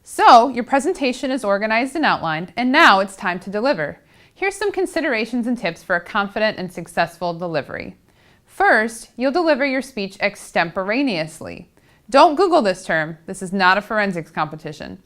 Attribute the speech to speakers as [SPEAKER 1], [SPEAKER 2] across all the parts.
[SPEAKER 1] So, your presentation is organized and outlined, and now it's time to deliver. Here's some considerations and tips for a confident and successful delivery. First, you'll deliver your speech extemporaneously. Don't Google this term. This is not a forensics competition.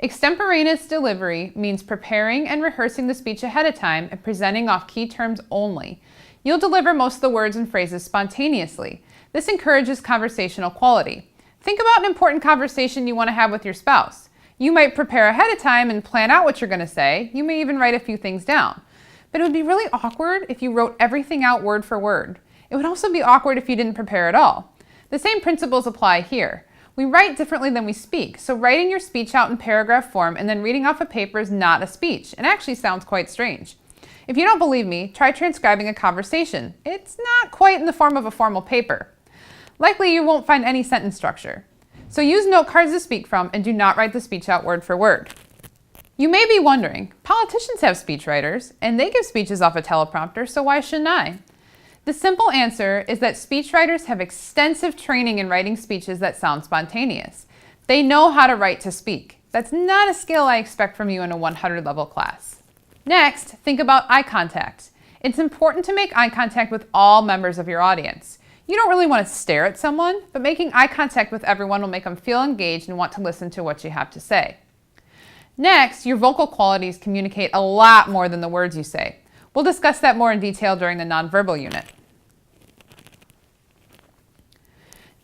[SPEAKER 1] Extemporaneous delivery means preparing and rehearsing the speech ahead of time and presenting off key terms only. You'll deliver most of the words and phrases spontaneously. This encourages conversational quality. Think about an important conversation you want to have with your spouse. You might prepare ahead of time and plan out what you're going to say. You may even write a few things down. But it would be really awkward if you wrote everything out word for word. It would also be awkward if you didn't prepare at all. The same principles apply here. We write differently than we speak, so writing your speech out in paragraph form and then reading off a paper is not a speech. It actually sounds quite strange. If you don't believe me, try transcribing a conversation. It's not quite in the form of a formal paper. Likely you won't find any sentence structure. So use note cards to speak from and do not write the speech out word for word. You may be wondering, politicians have speechwriters and they give speeches off a teleprompter, so why shouldn't I? The simple answer is that speechwriters have extensive training in writing speeches that sound spontaneous. They know how to write to speak. That's not a skill I expect from you in a 100 level class. Next, think about eye contact. It's important to make eye contact with all members of your audience. You don't really want to stare at someone, but making eye contact with everyone will make them feel engaged and want to listen to what you have to say. Next, your vocal qualities communicate a lot more than the words you say. We'll discuss that more in detail during the nonverbal unit.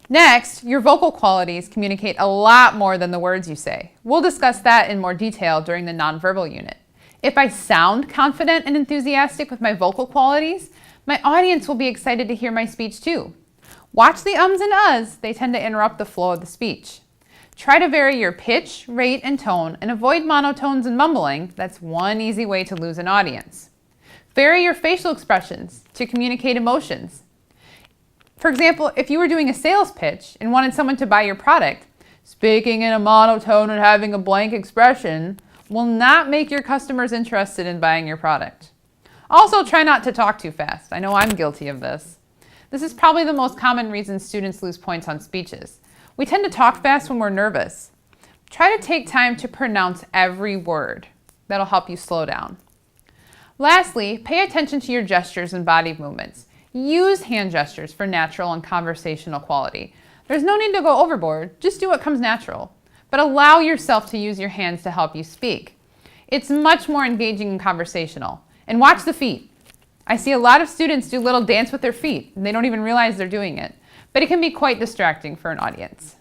[SPEAKER 1] Next, your vocal qualities communicate a lot more than the words you say. We'll discuss that in more detail during the nonverbal unit. If I sound confident and enthusiastic with my vocal qualities, my audience will be excited to hear my speech too. Watch the ums and uhs. They tend to interrupt the flow of the speech. Try to vary your pitch, rate, and tone and avoid monotones and mumbling. That's one easy way to lose an audience. Vary your facial expressions to communicate emotions. For example, if you were doing a sales pitch and wanted someone to buy your product, speaking in a monotone and having a blank expression will not make your customers interested in buying your product. Also, try not to talk too fast. I know I'm guilty of this. This is probably the most common reason students lose points on speeches. We tend to talk fast when we're nervous. Try to take time to pronounce every word. That'll help you slow down. Lastly, pay attention to your gestures and body movements. Use hand gestures for natural and conversational quality. There's no need to go overboard, just do what comes natural. But allow yourself to use your hands to help you speak. It's much more engaging and conversational. And watch the feet. I see a lot of students do little dance with their feet, and they don't even realize they're doing it. But it can be quite distracting for an audience.